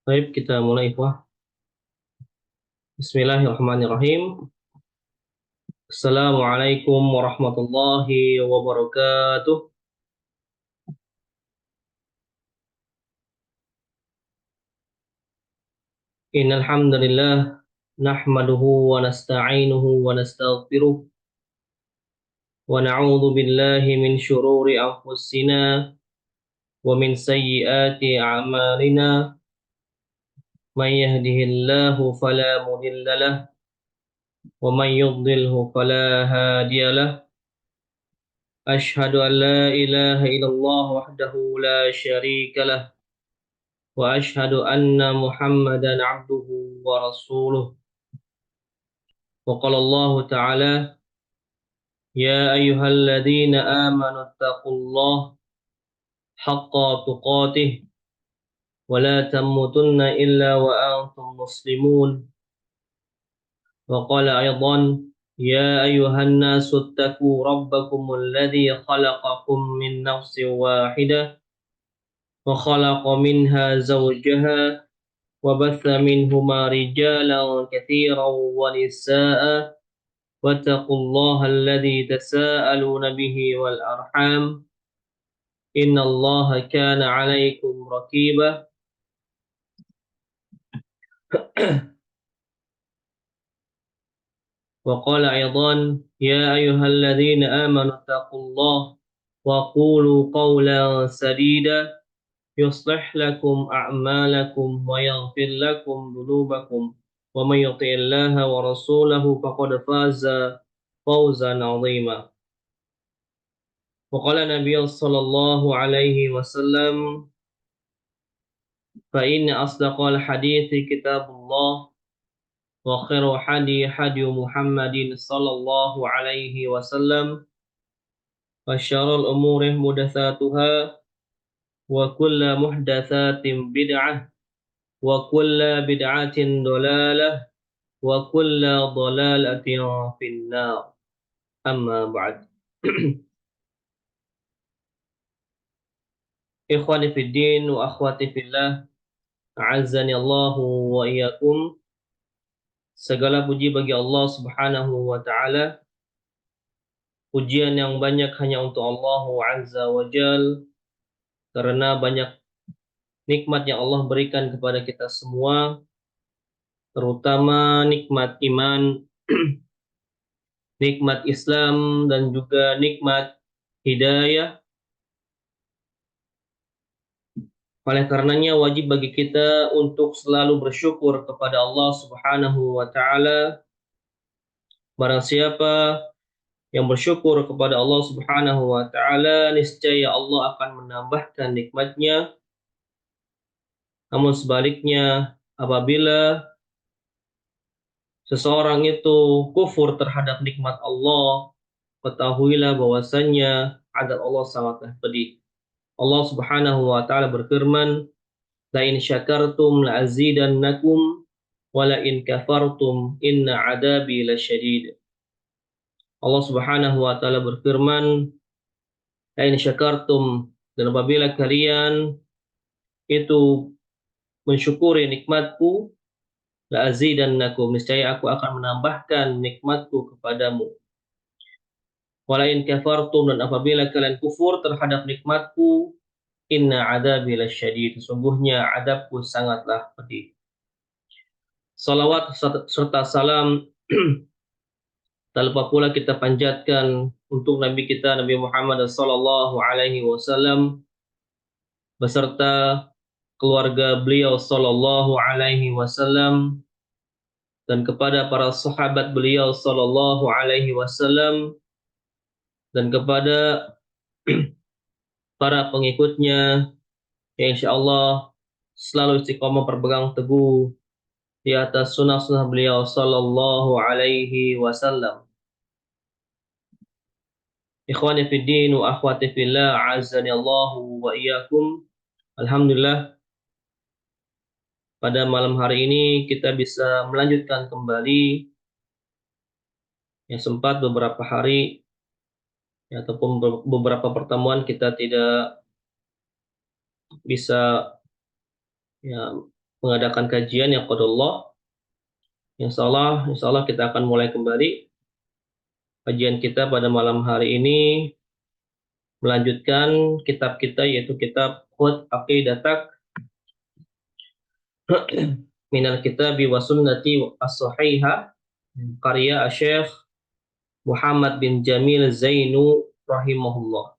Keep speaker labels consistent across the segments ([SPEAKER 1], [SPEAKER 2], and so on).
[SPEAKER 1] Baik, kita mulai, ikhwah. Bismillahirrahmanirrahim. Assalamualaikum warahmatullahi wabarakatuh. Innal hamdalillah nahmaduhu wa nasta'inuhu wa nastaghfiruh wa na'udzu billahi min syururi anfusina wa min sayyiati a'malina. May yahdihillahu fala mudilla lahu wa may yudlilhu fala hadiya lahu. Ashhadu an la ilaha illallah wahdahu la syarika lahu وأشهد أن محمدا عبده ورسوله. وقال الله تعالى: يا أيها الذين آمنوا اتقوا الله حق تقاته ولا تموتن إلا وأنتم مسلمون. وقال أيضا: يا أيها الناس اتقوا ربكم الذي خلقكم من نفس واحدة وخلق منها زوجها وبث منهما رجالا كثيرا ونساء واتقوا الله الذي تساءلون به والأرحام إن الله كان عليكم رقيبا. وقال أيضا: يا أيها الذين آمنوا اتقوا الله وقولوا قولا سديدا يصلح لكم أعمالكم ويغفر لكم ذنوبكم ومن يطع الله ورسوله فقد فاز فوزا عظيما. وقال النبي صلى الله عليه وسلم: فإن أصدق الحديث كتاب الله وخير حدي محمد صلى الله عليه وسلم وشر الأمور محدثاتها وكل محدثات بدعة وكل بدعة ضلالة وكل ضلالة في النار. أما بعد. Ikhwani fid din wa akhwati fillah, a'azzani Allahu wa iyyakum. Segala puji bagi Allah Subhanahu wa taala. Pujian yang banyak hanya untuk Allah Azza wa Jal, karena banyak nikmat yang Allah berikan kepada kita semua, terutama nikmat iman, nikmat Islam, dan juga nikmat hidayah. Oleh karenanya wajib bagi kita untuk selalu bersyukur kepada Allah Subhanahu wa taala. Barang siapa yang bersyukur kepada Allah Subhanahu wa taala, niscaya Allah akan menambahkan nikmatnya. Namun sebaliknya, apabila seseorang itu kufur terhadap nikmat Allah, ketahuilah bahwasannya adab Allah sangatlah pedih. Allah Subhanahu wa taala berfirman: "La in syakartum la azidannakum wa la in kafartum inna adabi lasyadid." Allah Subhanahu wa taala berfirman, "La in syakartum," dan apabila kalian itu mensyukuri nikmatku, la azidannakum, niscaya aku akan menambahkan nikmatku kepadamu. Wala in kafartum, dan apabila kalian kufur terhadap nikmatku, inna adabi lasyadid, sesungguhnya adabku sangatlah pedih. Salawat serta salam tak lupa pula kita panjatkan untuk Nabi kita Nabi Muhammad sallallahu alaihi wasallam beserta keluarga beliau sallallahu alaihi wasallam, dan kepada para sahabat beliau sallallahu alaihi wasallam, dan kepada para pengikutnya yang insyaallah selalu istiqomah berpegang teguh di atas sunnah-sunnah beliau sallallahu alaihi wasallam. Ikhwani fid din wa akhwati fillah, azani Allahu wa iyyakum. Alhamdulillah, pada malam hari ini kita bisa melanjutkan kembali yang sempat beberapa hari ataupun beberapa pertemuan kita tidak bisa ya mengadakan kajian yang qadarullah. Insya Allah kita akan mulai kembali kajian kita pada malam hari ini, melanjutkan kitab kita yaitu kitab Hud Aqidatak minal kitabi wa sunnati as-sahihah karya Syekh Muhammad bin Jamil Zainu rahimahullah.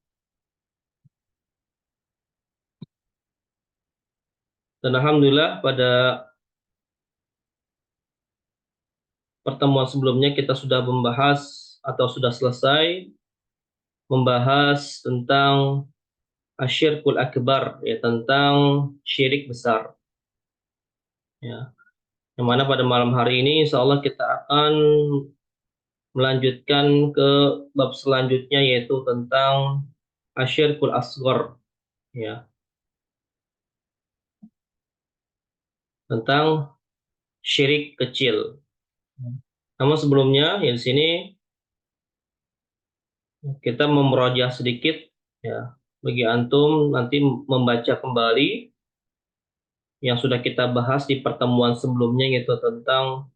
[SPEAKER 1] Dan alhamdulillah pada pertemuan sebelumnya kita sudah membahas atau sudah selesai membahas tentang asyirkul akbar, ya, tentang syirik besar, ya. Yang mana pada malam hari ini insya Allah kita akan melanjutkan ke bab selanjutnya yaitu tentang asyirkul asghar, ya, tentang syirik kecil. Namun sebelumnya ya di sini kita memerojah sedikit, ya, bagi antum nanti membaca kembali yang sudah kita bahas di pertemuan sebelumnya yaitu tentang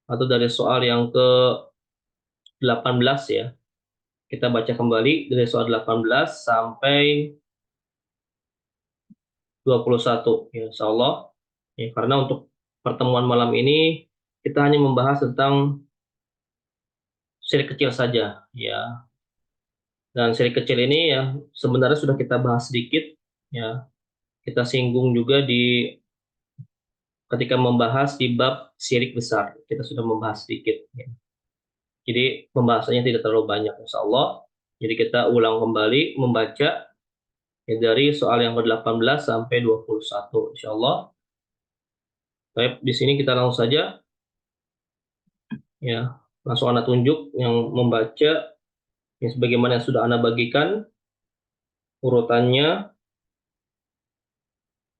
[SPEAKER 1] atau dari soal yang ke 18, ya. Kita baca kembali dari soal 18 sampai 21, ya, insya Allah. Ya, karena untuk pertemuan malam ini kita hanya membahas tentang syirik kecil saja, ya. Dan syirik kecil ini ya sebenarnya sudah kita bahas sedikit, ya. Kita singgung juga di ketika membahas di bab syirik besar. Kita sudah membahas sedikit, ya. Jadi pembahasannya tidak terlalu banyak insya Allah. Jadi kita ulang kembali membaca ya, dari soal yang ke-18 sampai 21 insya Allah. Baik, di sini kita langsung saja, ya, langsung Anda tunjuk yang membaca ya, sebagaimana yang sudah Anda bagikan urutannya.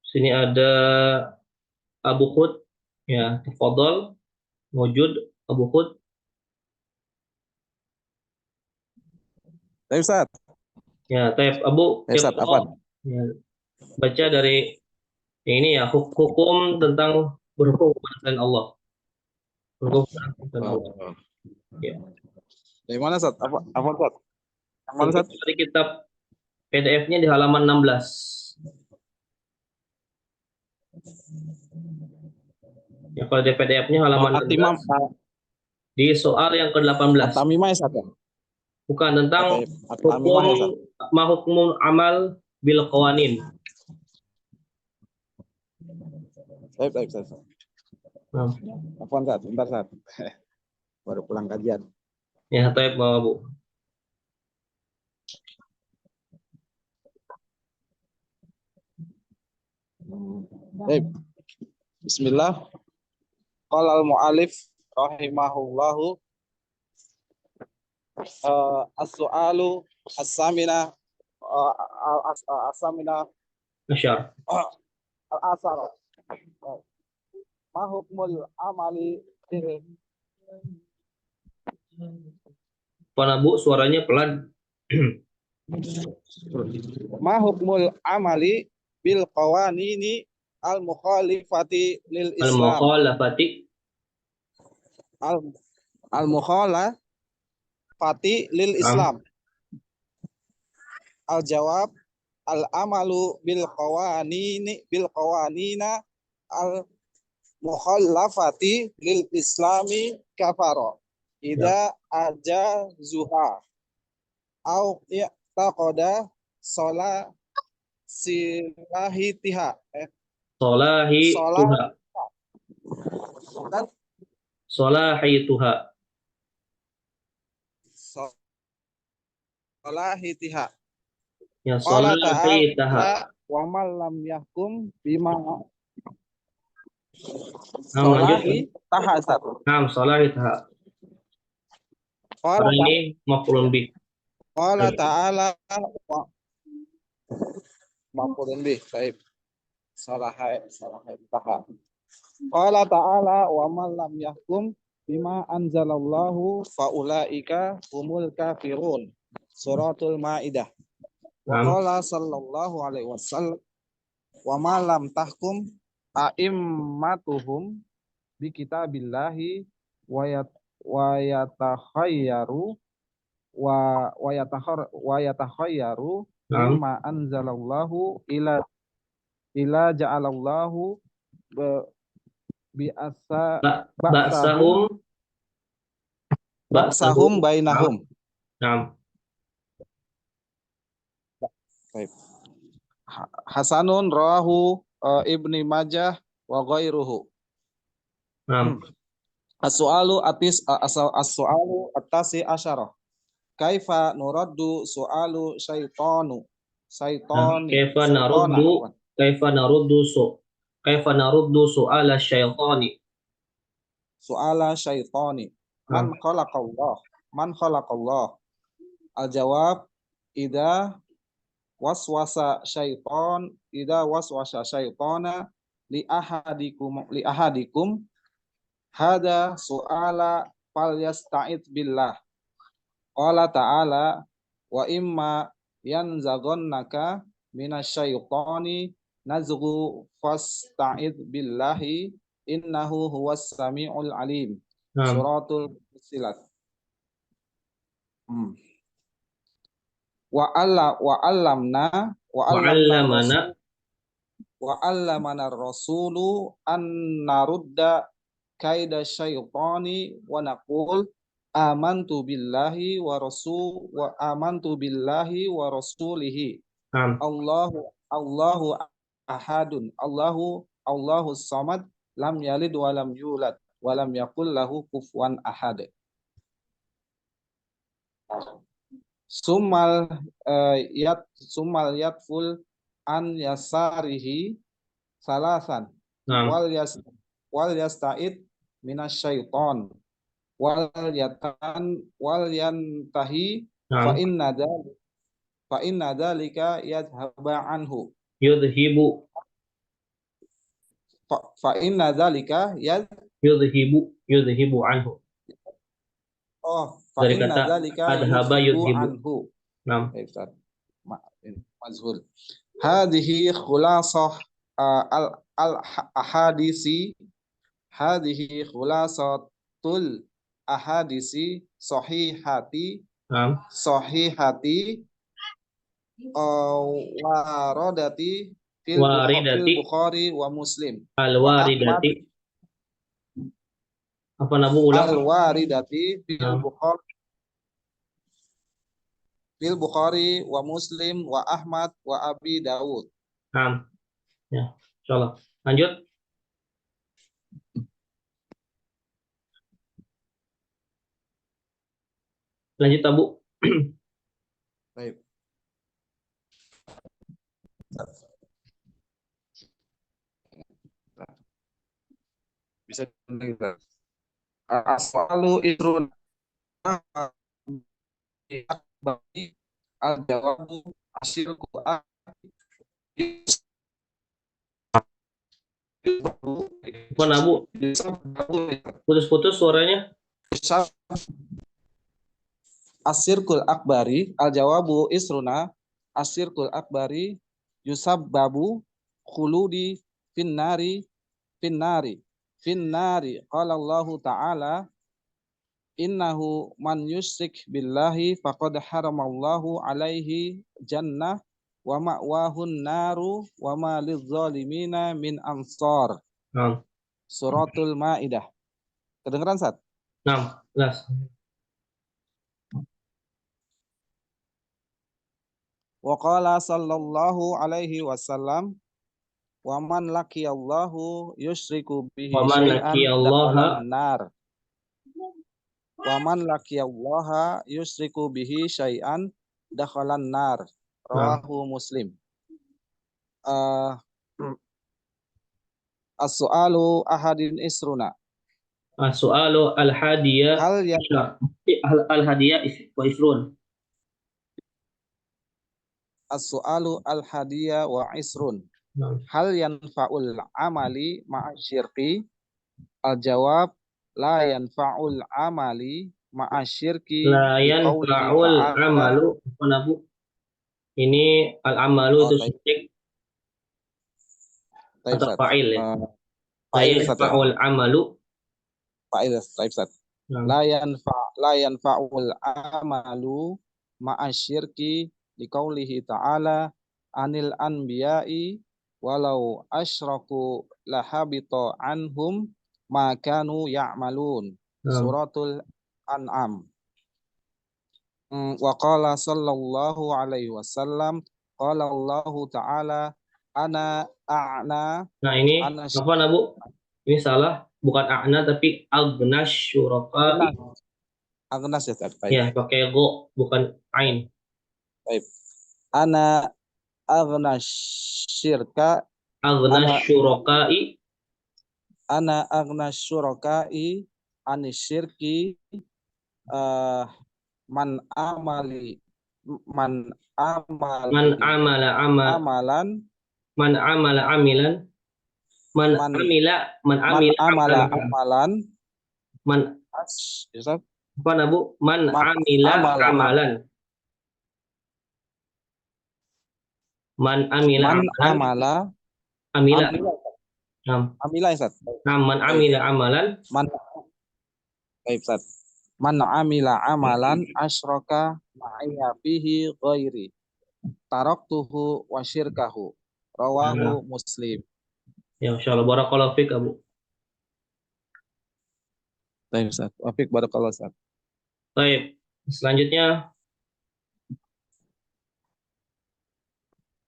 [SPEAKER 1] Sini ada Abu Hud, ya, tafadhol, wujud Abu Hud.
[SPEAKER 2] Baik, Ustaz.
[SPEAKER 1] Ya, Taib Abu,
[SPEAKER 2] Ustaz, apa?
[SPEAKER 1] Ya, baca dari ini ya, hukum tentang berhukum kepada Allah. Berhukum kepada Allah. Ya.
[SPEAKER 2] Dari mana, Ustaz? Apa Ustaz? Yang mana, Ustaz?
[SPEAKER 1] Dari kitab PDF-nya di halaman 16. Ya, kalau di PDF-nya halaman 16 di soal yang ke-18.
[SPEAKER 2] At-Tamimah, Ustaz.
[SPEAKER 1] Bukan tentang
[SPEAKER 2] At-Tamimah, Ustaz.
[SPEAKER 1] hukum amal bil qawanin.
[SPEAKER 2] Baik, Ustaz. Apa, Ustaz? Bentar, Ustaz. Baru pulang kajian.
[SPEAKER 1] Ya, Taib Bu.
[SPEAKER 2] Baik. Bismillah. Qala al-mu'alif rahimahullahu as-su'alu as-samina as-samina
[SPEAKER 1] Asyar.
[SPEAKER 2] al-asar. Ma hukmul amali
[SPEAKER 1] Pana Bu, suaranya pelan.
[SPEAKER 2] Ma hukmul amali bil qawanini al mukhalifati lil Islam. Al mukhalafati lil Islam. Al jawab al amalu bil qawanina al mukhalafati lil Islami kafaro. Ida aja zuha au i'taqada sholat silahitiha
[SPEAKER 1] Solahituha. Ya, solahitaha.
[SPEAKER 2] Wa man lam yahkum bima
[SPEAKER 1] solahitaha. Ini maf'ulun bih.
[SPEAKER 2] Qala ta'ala maf'ulun bih. Baik. Solahitaha. Qala ta'ala wa man lam yahkum bima anzalallahu faulaika humul kafirun. Suratul Maidah. Wa qala sallallahu alaihi wasallam wa ma lam tahkum a'immatuhum bi kitabillahi wa yatakhayyaru wa yatakhayyaru
[SPEAKER 1] Naam.
[SPEAKER 2] mimma anzalallahu ila ja'alallahu bi asa ba'sahum
[SPEAKER 1] Ba'sahum ba'sahum. Naam.
[SPEAKER 2] bainahum.
[SPEAKER 1] Naam.
[SPEAKER 2] Baik. Hasanun rawahu Ibni Majah wa ghairuhu.
[SPEAKER 1] Naam.
[SPEAKER 2] As-su'alu atasi asyarah. Kaifa nuraddu su'alu
[SPEAKER 1] Naam.
[SPEAKER 2] syaitani
[SPEAKER 1] Kaifa naruddu su'ala syaitani.
[SPEAKER 2] su'ala syaitani
[SPEAKER 1] Naam.
[SPEAKER 2] man khalaqallah al-jawab idza waswasa syaitana li ahadikum hada su'ala falyasta'id billah. Qala ta'ala wa imma yanzaghannaka minasyaitani nazghu fasta'id billahi innahu huwas samiul alim.
[SPEAKER 1] Naam.
[SPEAKER 2] Suratul Fussilat. Wa
[SPEAKER 1] Wa'allamana
[SPEAKER 2] allamana rasulu an narudda kaida syaitani wa naqul amantu billahi wa rasulihi.
[SPEAKER 1] Naam.
[SPEAKER 2] Allahu ahadun. Allahu samad lam yalid wa lam yulad wa lam yakul lahu kufuwan ahad. Sumal yatful an yasarihi salasan
[SPEAKER 1] Naam.
[SPEAKER 2] wal yasta'id minasyaiton wal yantahi fa
[SPEAKER 1] Naam.
[SPEAKER 2] inna dzalika yadhhaba anhu
[SPEAKER 1] Yudhibu
[SPEAKER 2] fa inna dzalika
[SPEAKER 1] yudhibu anhu.
[SPEAKER 2] fa
[SPEAKER 1] Dari
[SPEAKER 2] inna
[SPEAKER 1] kata
[SPEAKER 2] dzalika
[SPEAKER 1] adhaba
[SPEAKER 2] yudhibu
[SPEAKER 1] yudhibu.
[SPEAKER 2] anhu.
[SPEAKER 1] Naam.
[SPEAKER 2] Baik, Ustaz. Mazhul. Hadhihi khulasah ahadisi khulasatul ahadisi sahihati
[SPEAKER 1] Naam.
[SPEAKER 2] waradati fil
[SPEAKER 1] Waridati
[SPEAKER 2] Bukhari wa Muslim wa Ahmad
[SPEAKER 1] al-waridati. Apa nabu ulang?
[SPEAKER 2] al-waridati
[SPEAKER 1] Naam.
[SPEAKER 2] fil Bukhari wa Muslim wa Ahmad wa Abi Dawud.
[SPEAKER 1] Naam. Ya, insyaallah. Lanjut. Lanjut, Abu.
[SPEAKER 2] Baik. Bisa kita. Aswalu isrun al-jawabu asyirku
[SPEAKER 1] Apa nabu? Putus-putus suaranya.
[SPEAKER 2] Asirkul akbari al-jawabu isruna asirkul akbari yusabbabu khuludi finnari qala Allahu ta'ala innahu man yusyrik billahi faqad haramallahu alaihi jannah wa ma'wahun naru wa ma lizzalimina min ansar.
[SPEAKER 1] Naam.
[SPEAKER 2] Suratul Maidah. Kedengeran, Sat?
[SPEAKER 1] Naam, jelas.
[SPEAKER 2] Wa qala sallallahu alaihi wasallam wa man laqiyallahu yusyriku bihi
[SPEAKER 1] Wa man
[SPEAKER 2] syai'an
[SPEAKER 1] laqiyallaha
[SPEAKER 2] dakhalan nar. Wa man laqiyallaha yusyriku bihi syai'an dakhalan nar. Rawahu Muslim. As-su'alu ahadin isruna.
[SPEAKER 1] As-su'alu al-hadiyah
[SPEAKER 2] Hal yang
[SPEAKER 1] al-hadiyah wa isrun.
[SPEAKER 2] As-su'alu al-hadiyah wa isrun.
[SPEAKER 1] Naam.
[SPEAKER 2] Hal yanfa'ul amali ma'asyirki? Al-jawab la yanfa'ul amali ma'asyirki
[SPEAKER 1] La yanfa'ul amalu. Apa nabu? Ini al-amalu itu syirik.
[SPEAKER 2] Taib
[SPEAKER 1] atau
[SPEAKER 2] Ustaz.
[SPEAKER 1] fa'il ya. La
[SPEAKER 2] Fa'il Ustaz ya.
[SPEAKER 1] yanfa'ul amalu.
[SPEAKER 2] Fa'il Taib Ustaz.
[SPEAKER 1] Nah,
[SPEAKER 2] La yanfa'ul amalu ma'asyirki liqaulihi ta'ala anil anbiya'i walau asyraku lahabita anhum ma kanu ya'malun.
[SPEAKER 1] nah,
[SPEAKER 2] Suratul An'am. Wa qala sallallahu alaihi wasallam qala Allahu ta'ala ana a'na
[SPEAKER 1] nah ini
[SPEAKER 2] ana
[SPEAKER 1] apa Nabu? Ini salah, bukan a'na tapi agnas syuraka'i.
[SPEAKER 2] agnas agnas ya Taib.
[SPEAKER 1] Ya, pakai go, bukan ain.
[SPEAKER 2] Taib. Ana agnas syirka
[SPEAKER 1] Agnas
[SPEAKER 2] ana
[SPEAKER 1] syuraka'i.
[SPEAKER 2] ana agnas syuraka'i anisyirki uh, man amali man
[SPEAKER 1] Man
[SPEAKER 2] amali
[SPEAKER 1] amala amal,
[SPEAKER 2] amalan
[SPEAKER 1] man amala amilan, man
[SPEAKER 2] man
[SPEAKER 1] amila, man
[SPEAKER 2] man
[SPEAKER 1] amila
[SPEAKER 2] amala
[SPEAKER 1] amalan.
[SPEAKER 2] amalan
[SPEAKER 1] Man
[SPEAKER 2] Ustaz?
[SPEAKER 1] apa Nabu? Man
[SPEAKER 2] Man
[SPEAKER 1] amila
[SPEAKER 2] amala
[SPEAKER 1] amalan. Man amila
[SPEAKER 2] man
[SPEAKER 1] amalan.
[SPEAKER 2] amala
[SPEAKER 1] Amila.
[SPEAKER 2] amila
[SPEAKER 1] Nam.
[SPEAKER 2] amila Ustaz.
[SPEAKER 1] Nam, man
[SPEAKER 2] Baik.
[SPEAKER 1] amila amalan.
[SPEAKER 2] Man baik Ustaz. Man amila amalan asyraka ma'aya fihi ghairi taraktuhu wa syirkahu.
[SPEAKER 1] Nah,
[SPEAKER 2] Rawahu Muslim.
[SPEAKER 1] ya insyaallah barakallahu fik Abu.
[SPEAKER 2] Baik Ustaz. Wafik barakallah Ustaz.
[SPEAKER 1] Baik. Selanjutnya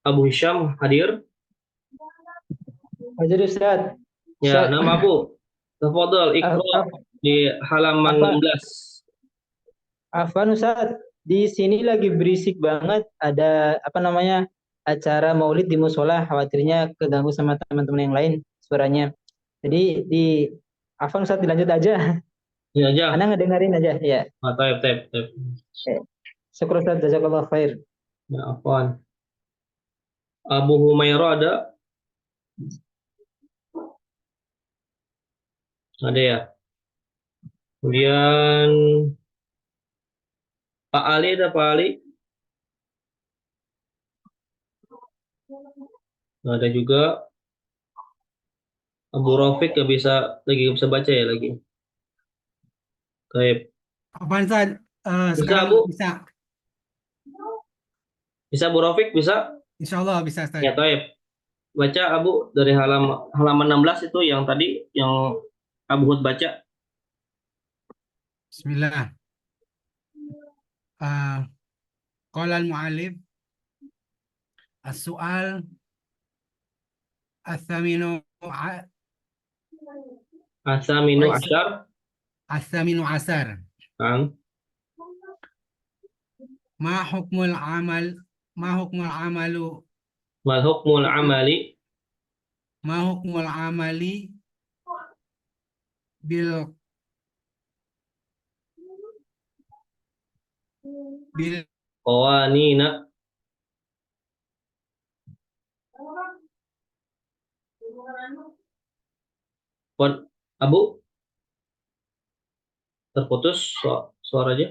[SPEAKER 1] Abu Hisham hadir.
[SPEAKER 3] Hadir Ustaz.
[SPEAKER 1] Ya,
[SPEAKER 3] Ustaz,
[SPEAKER 1] nama Abu. Tafadhal
[SPEAKER 3] af,
[SPEAKER 1] Iqra
[SPEAKER 3] af,
[SPEAKER 1] di halaman
[SPEAKER 3] apa,
[SPEAKER 1] 16.
[SPEAKER 3] Afwan Ustaz, di sini lagi berisik banget. Ada apa namanya acara Maulid di musola. Khawatirnya keganggu sama teman-teman yang lain suaranya. Jadi di Afwan Ustaz dilanjut aja.
[SPEAKER 1] Ya aja.
[SPEAKER 3] Anda ngedengerin aja ya.
[SPEAKER 1] Ah, taib, taib, taib.
[SPEAKER 3] Eh, Syukur Ustaz, jazakallah khair.
[SPEAKER 1] Ya, afwan. Abu Humairah ada? Ada ya. Kemudian Pak Ali ada Pak Ali? Ada juga. Abu Rafiq gak bisa baca ya lagi. Taib.
[SPEAKER 4] Apaan Ustaz?
[SPEAKER 1] Bisa
[SPEAKER 4] Sekarang
[SPEAKER 1] Abu?
[SPEAKER 4] bisa.
[SPEAKER 1] Bisa Abu Rafiq? Bisa?
[SPEAKER 4] Insya Allah bisa Ustaz.
[SPEAKER 1] Ya, taib. Baca Abu dari halaman 16 itu yang tadi yang Abu Hud baca.
[SPEAKER 4] Bismillah. Qala al-mu'allif as-su'al as-saminu
[SPEAKER 1] Asaminu asyar.
[SPEAKER 4] as-saminu asar.
[SPEAKER 1] Kang.
[SPEAKER 4] Ma hukmul amalu
[SPEAKER 1] Mal hukmul amali.
[SPEAKER 4] ma hukmul amali bil bil
[SPEAKER 1] Qawanina. Pon, Abu terputus suaranya.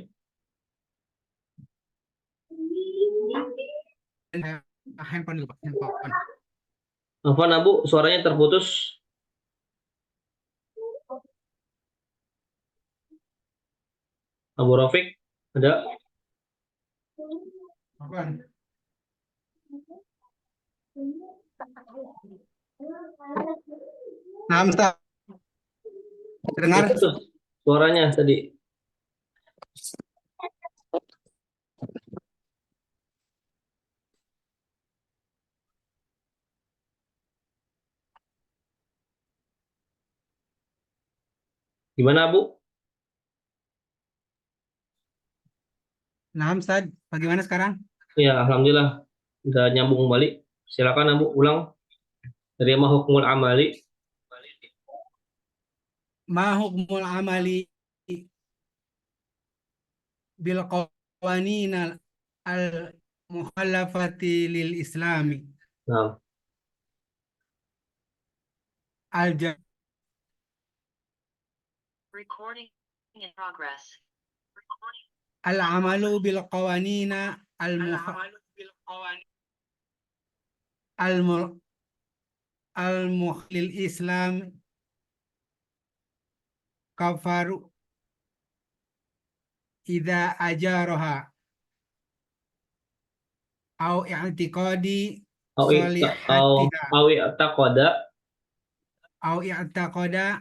[SPEAKER 4] handphone dulu Pak, handphone.
[SPEAKER 1] Afwan Abu, suaranya terputus. Abu Rafiq ada?
[SPEAKER 4] Apaan? Nah, Ustaz. Dengar?
[SPEAKER 1] Terputus suaranya tadi. Gimana Abu?
[SPEAKER 4] Nah, Ustaz, bagaimana sekarang?
[SPEAKER 1] Ya, alhamdulillah udah nyambung balik. Silakan Abu ulang dari ma hukmul amali.
[SPEAKER 4] Ma hukmul amali bil qawanin al mukhallafati lil islami
[SPEAKER 1] Nah,
[SPEAKER 4] al
[SPEAKER 5] Recording in progress.
[SPEAKER 4] al amalu bil qawanin al al al-mukhlil Islam kafaru idza ajaraha au i'tiqadi
[SPEAKER 1] Au
[SPEAKER 4] salihatiha
[SPEAKER 1] i'taqada
[SPEAKER 4] au i'taqada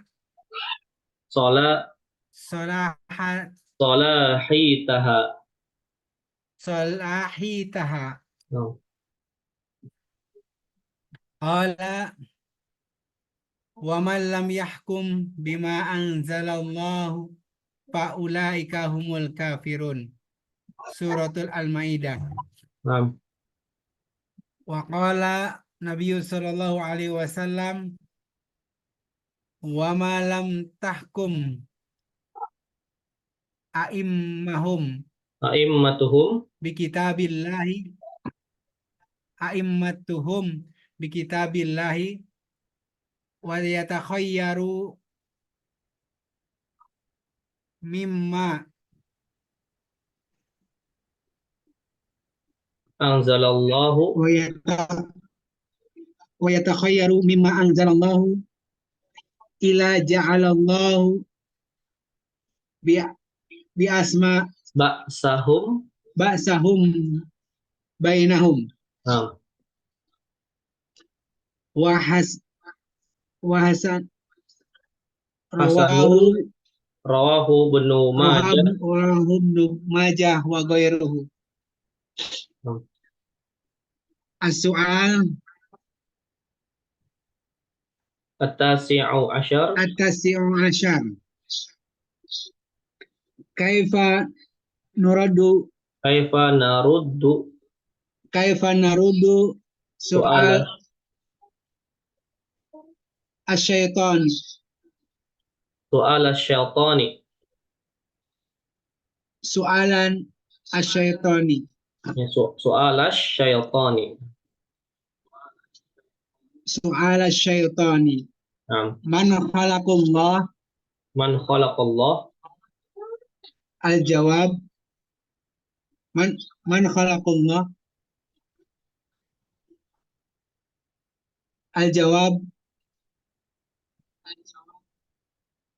[SPEAKER 1] sholat
[SPEAKER 4] salahat
[SPEAKER 1] salahitaha.
[SPEAKER 4] salahitaha.
[SPEAKER 1] No.
[SPEAKER 4] Qala wa man lam yahkum bima anzalallahu fa ulaika humul kafirun. Suratul Al-Maidah.
[SPEAKER 1] Naam.
[SPEAKER 4] Wa qala Nabi sallallahu alaihi wasallam wa ma lam tahkum a'immahum
[SPEAKER 1] A'immatuhum
[SPEAKER 4] bikitabillahi a'immatuhum bikitabillahi wa yatakhayyaru mimma
[SPEAKER 1] anzalallahu
[SPEAKER 4] wa yatakhayyaru mimma anzalallahu ila ja'alallahu bi asma
[SPEAKER 1] ba'sahum.
[SPEAKER 4] ba'sahum bainahum
[SPEAKER 1] Naam.
[SPEAKER 4] wa hasan
[SPEAKER 1] Hasanun rawahu Ibnu Majah.
[SPEAKER 4] rawahu Ibnu Majah wa ghairuhu.
[SPEAKER 1] Naam.
[SPEAKER 4] As-su'al
[SPEAKER 1] At-tasi'u asyar.
[SPEAKER 4] at-tasi'u asyar. Kaifa nuradu
[SPEAKER 1] Kaifa naruddu
[SPEAKER 4] su'al
[SPEAKER 1] su'ala
[SPEAKER 4] asyaitan
[SPEAKER 1] su'ala syaitani.
[SPEAKER 4] su'alan asyaitani.
[SPEAKER 1] Ya, su'ala syaitani.
[SPEAKER 4] Su'al asyaitani.
[SPEAKER 1] Naam.
[SPEAKER 4] Man khalaqallah
[SPEAKER 1] Man khalaqallah.
[SPEAKER 4] al-jawab man khalaqallah al-jawab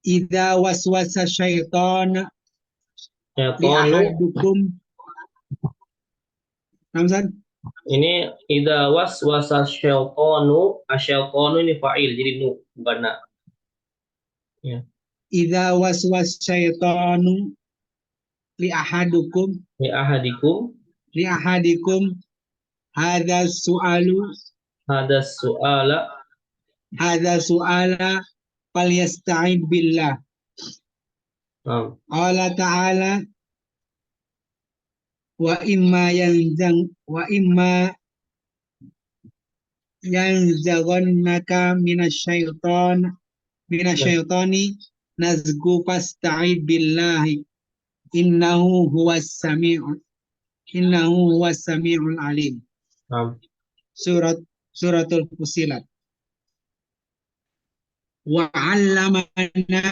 [SPEAKER 4] idza waswasa syaitan li
[SPEAKER 1] Syaitanu.
[SPEAKER 4] ahadukum. Namsan
[SPEAKER 1] Ini idza waswasa syaitanu, asyaitanu ini fa'il jadi nu bukan na. Ya.
[SPEAKER 4] idza waswas syaitanu li ahadukum
[SPEAKER 1] Li ahadikum
[SPEAKER 4] hadza su'alu
[SPEAKER 1] hadas su'ala
[SPEAKER 4] hadza su'ala falyasta'id billah.
[SPEAKER 1] Naam.
[SPEAKER 4] Allah Ta'ala wa imma yanzaghannaka minasyaitani nazgu fasta'id billahi innahu huwas sami'ul alim.
[SPEAKER 1] Naam.
[SPEAKER 4] Suratul Fusilat. Wa 'allamana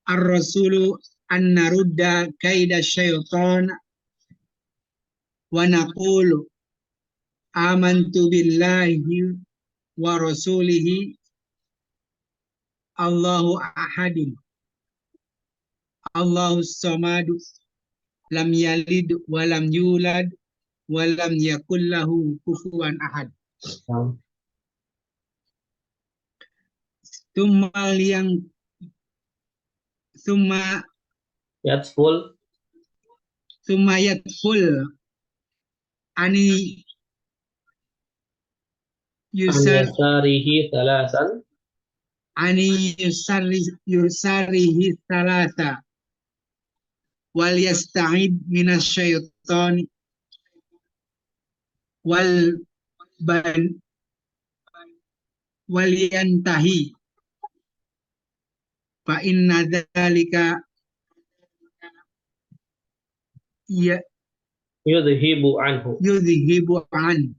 [SPEAKER 4] ar-rasulu an narudda kaida syaitan wa naqulu amantu billahi wa rasulihi Allahu ahadun Allahus samadu lam yalid wa lam yulad wa lam yakul lahu kufuwan ahad.
[SPEAKER 1] Naam.
[SPEAKER 4] Summa
[SPEAKER 1] Yatful
[SPEAKER 4] yadful ani
[SPEAKER 1] an
[SPEAKER 4] yusar
[SPEAKER 1] yasarihi thalasan.
[SPEAKER 4] yusarihi salasa wal yasta'id minasyaitani wal yantahi fa inna dzalika
[SPEAKER 1] Yudhibu anhu.
[SPEAKER 4] yudhibu an.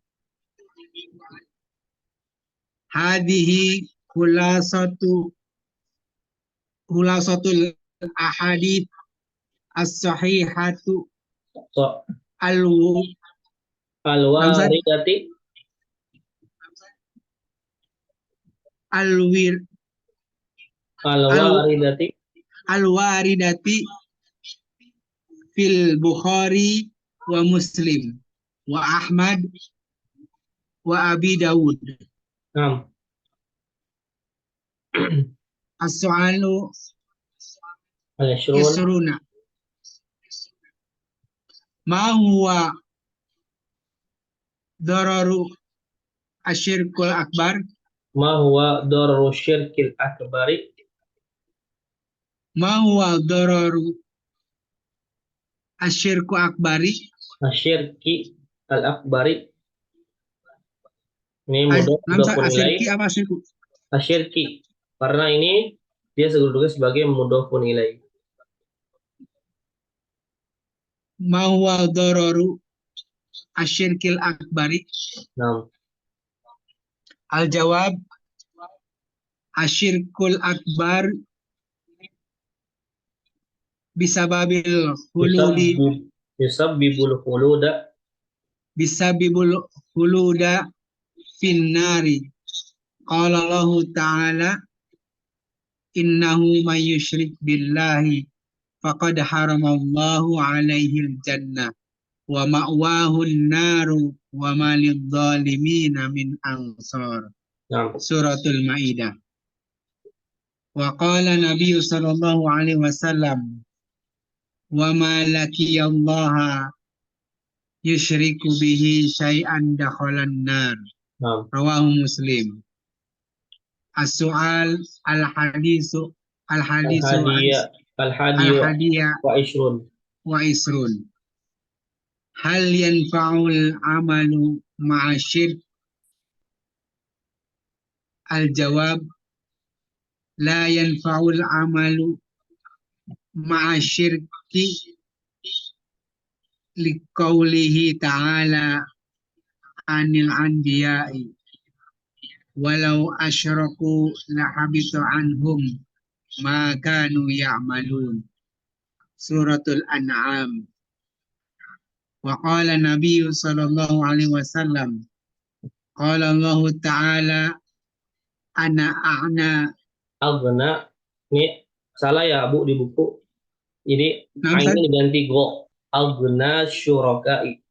[SPEAKER 4] Hadhihi khulasatul ahadith as-sahihatu
[SPEAKER 1] So,
[SPEAKER 4] al-wu
[SPEAKER 1] al-waridati
[SPEAKER 4] alwir
[SPEAKER 1] Al-waridati
[SPEAKER 4] alwaridati fil Bukhari wa Muslim wa Ahmad wa Abi Dawud.
[SPEAKER 1] Naam.
[SPEAKER 4] As-su'alu
[SPEAKER 1] Al-ishrun
[SPEAKER 4] isruna. Ma huwa dararu asyirkul akbar?
[SPEAKER 1] ma huwa dararu syirkil akbari?
[SPEAKER 4] Ma huwa dararu asyirku akbari?
[SPEAKER 1] Asyirki al-akbari. Ini mudhaf
[SPEAKER 4] Asyirki
[SPEAKER 1] ilaih.
[SPEAKER 4] apa asyirku?
[SPEAKER 1] Asyirki. Karena ini dia kedudukannya sebagai mudhaf ilaih.
[SPEAKER 4] Ma huwa dararu asyirkil akbari?
[SPEAKER 1] Naam.
[SPEAKER 4] Al-jawab asyirkul akbar bisababil hululi
[SPEAKER 1] Yusabbibul khuluda
[SPEAKER 4] bisabibul huluda finnari. Qala Allah Ta'ala innahu may yusyrik billahi faqad haramallahu alaihi al-jannah wa ma'wahu an-naru wa ma lidh-dhalimina min ansar.
[SPEAKER 1] Naam.
[SPEAKER 4] Suratul Maidah. Wa qala Nabi sallallahu alaihi wasallam wa ma laqiyallaha yusyriku bihi syai'an dakhalan nar.
[SPEAKER 1] Naam.
[SPEAKER 4] Rawahu Muslim. As-su'al al-hadisu
[SPEAKER 1] Al-hadiyah
[SPEAKER 4] al-hadiyah
[SPEAKER 1] wa ishrun.
[SPEAKER 4] wa isrun. Hal yanfa'ul amalu ma'a syirk? Al-jawab la yanfa'ul amalu ma'a syirki liqaulihi ta'ala anil anbiya'i walau asyraku lahabita anhum ma kanu ya'malun. Suratul An'am. Wa qala Nabi sallallahu alaihi wasallam qala Allah Ta'ala ana a'na.
[SPEAKER 1] Aghna. Ini salah ya Bu di buku. Jadi
[SPEAKER 4] Naam,
[SPEAKER 1] ainnya diganti go. Aghna syuraka'i.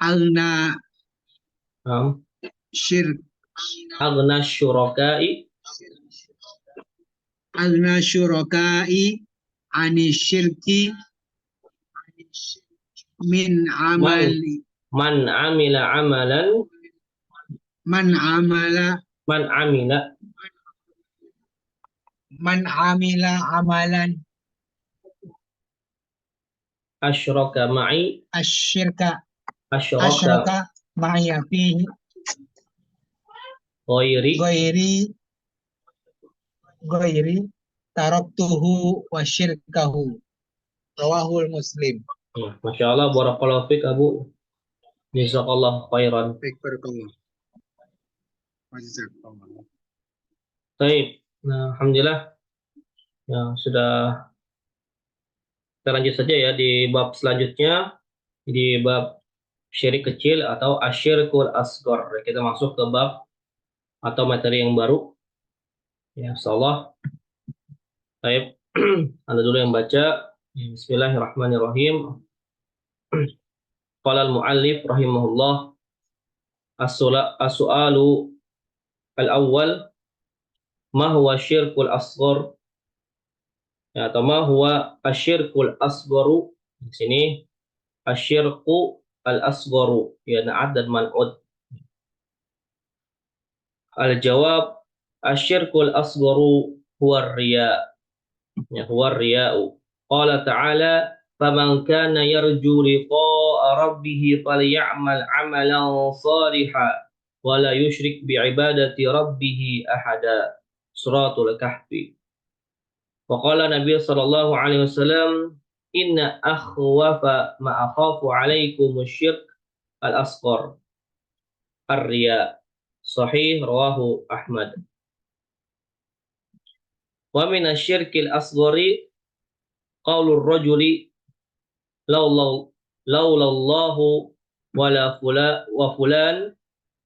[SPEAKER 4] Alna
[SPEAKER 1] Naam.
[SPEAKER 4] syirk.
[SPEAKER 1] Aghna syuraka'i
[SPEAKER 4] Alna syurakai ani syirki min amali
[SPEAKER 1] man amila amalan
[SPEAKER 4] man amala
[SPEAKER 1] man amila
[SPEAKER 4] man amila amalan
[SPEAKER 1] asyraka ma'i
[SPEAKER 4] asyirka
[SPEAKER 1] asyraka
[SPEAKER 4] asyraka ma'ya fihi
[SPEAKER 1] ghairi
[SPEAKER 4] ghairi taraktuhu wa syirkahu. Rawahul Muslim.
[SPEAKER 1] Masya Allah, barakallahu fiik Abu. Jazakallah khairan.
[SPEAKER 4] Baik, barakallah. Jazakallah.
[SPEAKER 1] Baik. Nah, alhamdulillah. Ya, sudah. Kita lanjut saja ya di bab selanjutnya, di bab syirik kecil atau asyirkul asghar. Kita masuk ke bab atau materi yang baru. Ya, insyaallah. Baik. Anda dulu yang baca. Bismillahirrahmanirrahim. Qala al-muallif rahimahullah as-su'alu al-awwal ma huwa syirkul asghar, ya, atau ma huwa asyirkul asgharu. Di sini asyirku al-asgharu, ya, na'ad dan man'ud. Al-jawab asyirkul asgharu huwa riya, ya, huwa riya'u. Qala ta'ala faman kana yarju liqa'a rabbih falya'mal 'amalan shalihan wa la yusyrik bi'ibadati rabbih ahada. Suratul Kahfi. Wa qala Nabi sallallahu alaihi wasallam inna akhwafa ma akhafu 'alaikum syirk al-asghar ar-riya. Sahih rawahu Ahmad. Wa min asy-syirkil asghari qaulur rajuli laulallahu wala fulan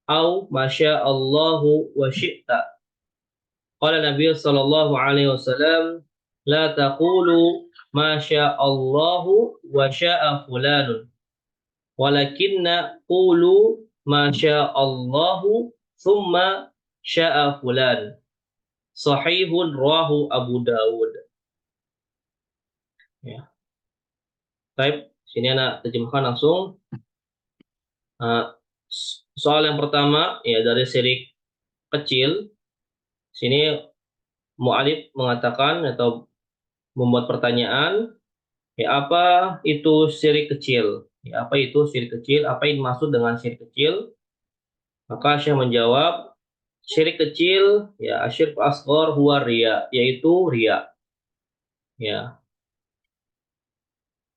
[SPEAKER 1] au masya Allahu wa syi'ta. Qala Nabi sallallahu alaihi wasallam, la taqulu masya Allahu wa sya'a fulanun, walakinna qulu masya Allahu thumma sya'a fulan. Sahihun rawahu Abu Dawud. Ya. Baik, sini anak terjemahkan langsung. Soal yang pertama ya dari syirik kecil. Sini mu'alif mengatakan atau membuat pertanyaan, ya apa itu syirik kecil? Ya, apa itu syirik kecil? Apa yang dimaksud dengan syirik kecil? Maka Syekh menjawab, syirik kecil ya asyirk asghar huwa riya, yaitu riya. Ya.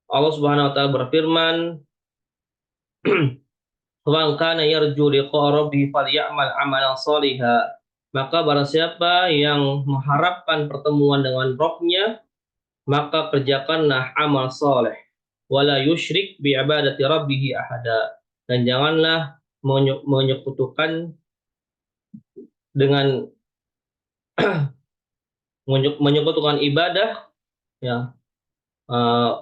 [SPEAKER 1] Allah Subhanahu wa taala berfirman, "Man kana yarju liqa'a rabbih falyamal 'amalan shalihan." Maka barang siapa yang mengharapkan pertemuan dengan Rabb-nya, maka kerjakanlah amal soleh. Wala yusyrik bi ibadati rabbih ahada. Dan janganlah menyekutukan dengan menyekutukan ibadah ya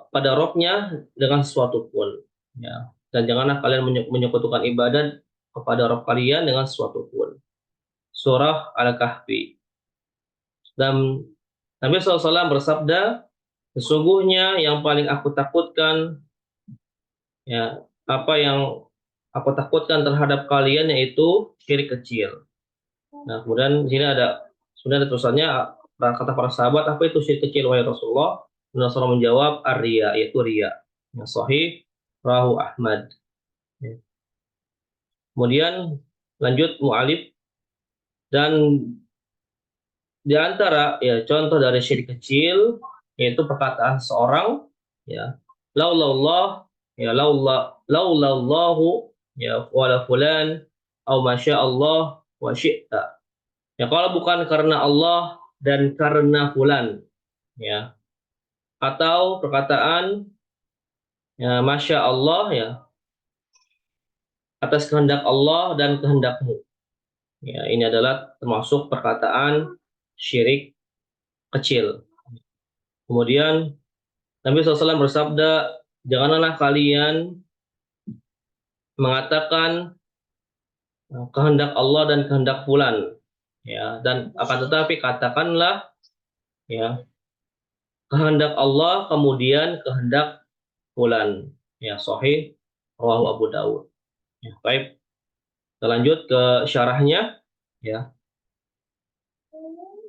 [SPEAKER 1] pada Rabb-nya dengan sesuatu pun. Ya. Dan janganlah kalian menyekutukan ibadah kepada Rabb kalian dengan sesuatu pun. Surah Al-Kahfi. Dan Nabi SAW bersabda, sesungguhnya yang paling aku takutkan, ya, apa yang aku takutkan terhadap kalian yaitu syirik kecil. Nah, kemudian di sini sebenarnya ada tulisannya kata para sahabat, apa itu syirik kecil wahai Rasulullah? Rasulullah menjawab, ar-riya, yaitu riya. Yang sahih rawahu Ahmad. Ya. Kemudian lanjut mu'alif, dan di antara ya contoh dari syirik kecil yaitu perkataan seorang ya laulallah ya laulallahu ya wala fulan au masya Allah wa syi'ta. Ya kalau bukan karena Allah dan karena fulan ya, atau perkataan ya masya Allah ya atas kehendak Allah dan kehendakmu. Ya, ini adalah termasuk perkataan syirik kecil. Kemudian Nabi SAW bersabda, janganlah kalian mengatakan kehendak Allah dan kehendak fulan, ya. Dan akan tetapi katakanlah, ya, kehendak Allah kemudian kehendak fulan. Ya, sahih rawahu Abu Dawud. Ya, baik. Kita lanjut ke syarahnya, ya.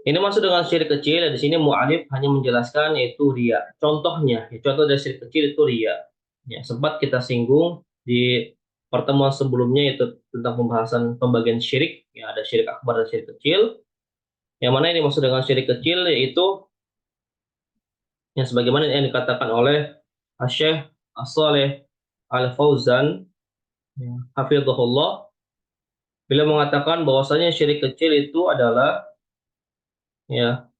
[SPEAKER 1] Ini masuk dengan syirik kecil. Di sini mu'alif hanya menjelaskan yaitu riya. Contohnya, ya, contoh dari syirik kecil itu riya. Ya, sempat kita singgung di pertemuan sebelumnya itu tentang pembahasan pembagian syirik. Ya, ada syirik akbar dan syirik kecil. Yang mana ini maksud dengan syirik kecil yaitu yang sebagaimana yang dikatakan oleh Syekh As-Shalih Al-Fauzan, ya, hafizahullah, bila mengatakan bahwasanya syirik kecil itu adalah ya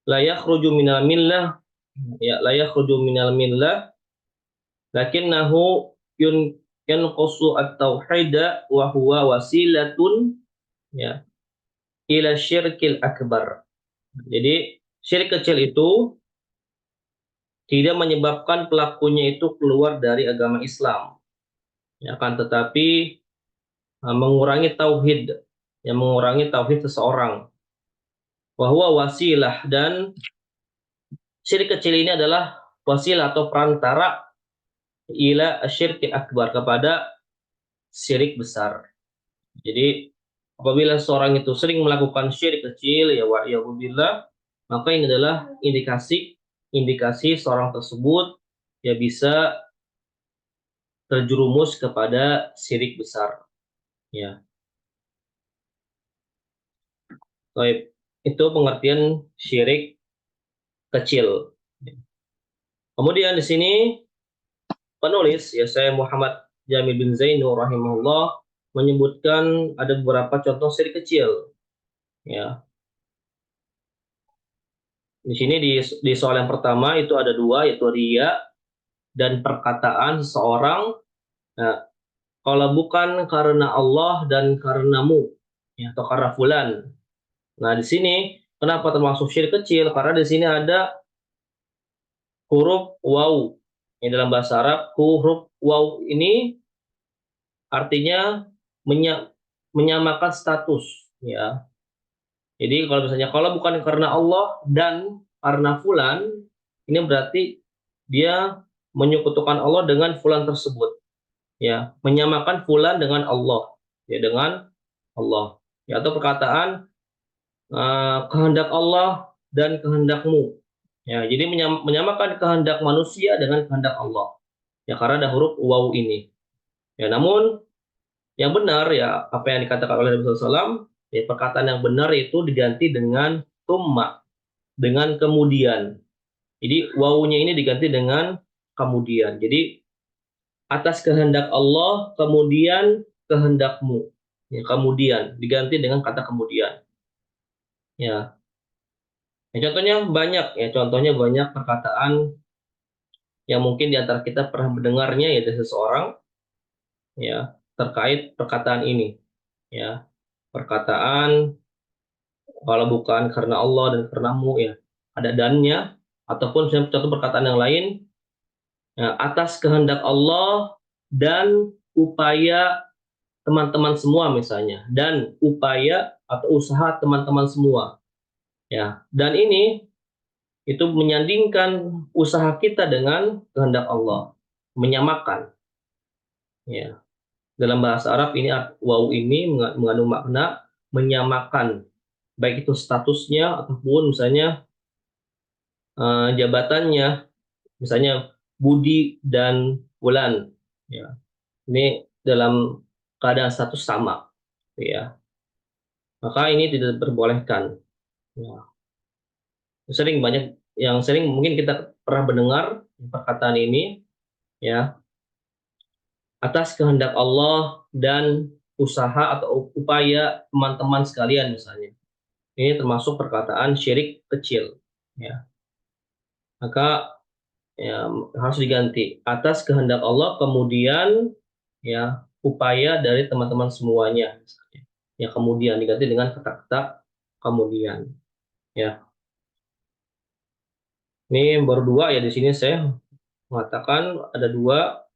[SPEAKER 1] la yakhruju minal millah, ya la yakhruju minal millah lakinnahu yanqusu at-tauhida wa huwa wasilatun ya ila syirkil akbar. Jadi syirik kecil itu tidak menyebabkan pelakunya itu keluar dari agama Islam, ya, akan tetapi mengurangi tauhid, yang mengurangi tauhid seseorang. Wa huwa wasilah, dan syirik kecil ini adalah wasilah atau perantara ila asyirki akbar, kepada syirik besar. Jadi apabila seorang itu sering melakukan syirik kecil ya wa'iyadzubillah, maka ini adalah indikasi seorang tersebut ya bisa terjerumus kepada syirik besar. Ya. Baik, itu pengertian syirik kecil. Kemudian di sini penulis ya saya Muhammad Jamil bin Zainur rahimahullah menyebutkan ada beberapa contoh syirik kecil. Ya. Di sini di soal yang pertama itu ada dua, yaitu riya dan perkataan seseorang. Nah, kalau bukan karena Allah dan karenamu, ya, atau karena fulan. Nah, di sini kenapa termasuk syirik kecil? Karena di sini ada huruf waw. Yang dalam bahasa Arab, huruf waw ini artinya menyamakan status, ya. Jadi kalau misalnya kalau bukan karena Allah dan karena fulan, ini berarti dia menyekutukan Allah dengan fulan tersebut, ya, menyamakan fulan dengan Allah, ya, dengan Allah, ya, atau perkataan kehendak Allah dan kehendakmu, ya, jadi menyamakan kehendak manusia dengan kehendak Allah, ya, karena ada huruf waw ini, ya. Namun yang benar, ya, apa yang dikatakan oleh Nabi SAW, ya, perkataan yang benar itu diganti dengan tumma, dengan kemudian. Jadi wawunya ini diganti dengan kemudian. Jadi atas kehendak Allah, kemudian kehendakmu. Ya, kemudian diganti dengan kata kemudian. Ya. Ya, contohnya banyak, ya, contohnya banyak perkataan yang mungkin di antara kita pernah mendengarnya, ya, dari seseorang, ya, terkait perkataan ini, ya. Perkataan kalau bukan karena Allah dan karenamu, ya, ada dannya, ataupun contoh perkataan yang lain, ya, atas kehendak Allah dan upaya teman-teman semua misalnya, dan upaya atau usaha teman-teman semua, ya. Dan ini itu menyandingkan usaha kita dengan kehendak Allah, menyamakan, ya. Dalam bahasa Arab ini waw ini mengandung makna menyamakan, baik itu statusnya ataupun misalnya jabatannya, misalnya Budi dan Wulan, ya, ini dalam keadaan status sama, ya, maka ini tidak diperbolehkan, ya. Sering mungkin kita pernah mendengar perkataan ini, ya, atas kehendak Allah dan usaha atau upaya teman-teman sekalian misalnya, ini termasuk perkataan syirik kecil, ya. Maka, ya, harus diganti atas kehendak Allah, kemudian, ya, upaya dari teman-teman semuanya misalnya, ya, kemudian diganti dengan kata-kata kemudian, ya. Ini baru dua, ya, di sini saya mengatakan ada dua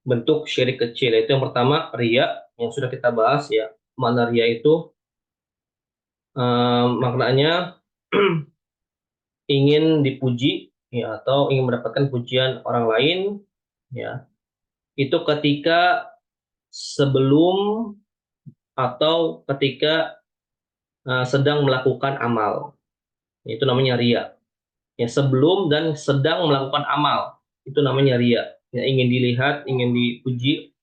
[SPEAKER 1] bentuk syirik kecil, yaitu yang pertama riya, yang sudah kita bahas, ya. Makna riya itu maknanya ingin dipuji, ya, atau ingin mendapatkan pujian orang lain, ya, itu ketika sebelum atau ketika sedang melakukan amal, itu namanya riya, ya. Sebelum dan sedang melakukan amal itu namanya riya, ya, ingin dilihat, ingin dipuji,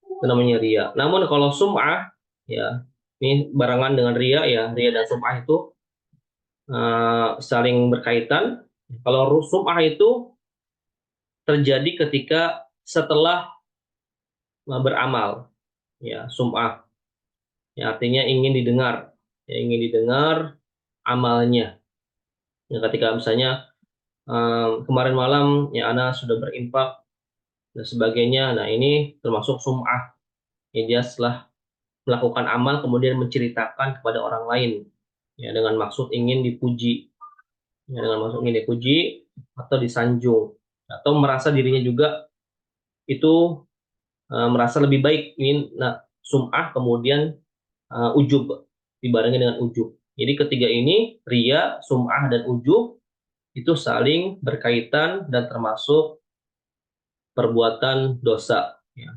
[SPEAKER 1] itu namanya riya. Namun kalau sum'ah, ya, ini barengan dengan riya, ya, riya dan sum'ah itu saling berkaitan. Kalau sum'ah itu terjadi ketika setelah beramal, ya, sum'ah, ya, artinya ingin didengar, ya, ingin didengar amalnya, ya, ketika misalnya kemarin malam, ya, ana sudah berinfak dan sebagainya. Nah, ini termasuk sum'ah, ya, dia setelah melakukan amal kemudian menceritakan kepada orang lain, ya, dengan maksud ingin dipuji, ya, dengan maksud ingin dipuji atau disanjung, atau merasa dirinya juga itu merasa lebih baik, ini, nah, sum'ah kemudian ujub, dibarengi dengan ujub. Jadi ketiga ini, riya, sum'ah, dan ujub itu saling berkaitan dan termasuk perbuatan dosa, ya.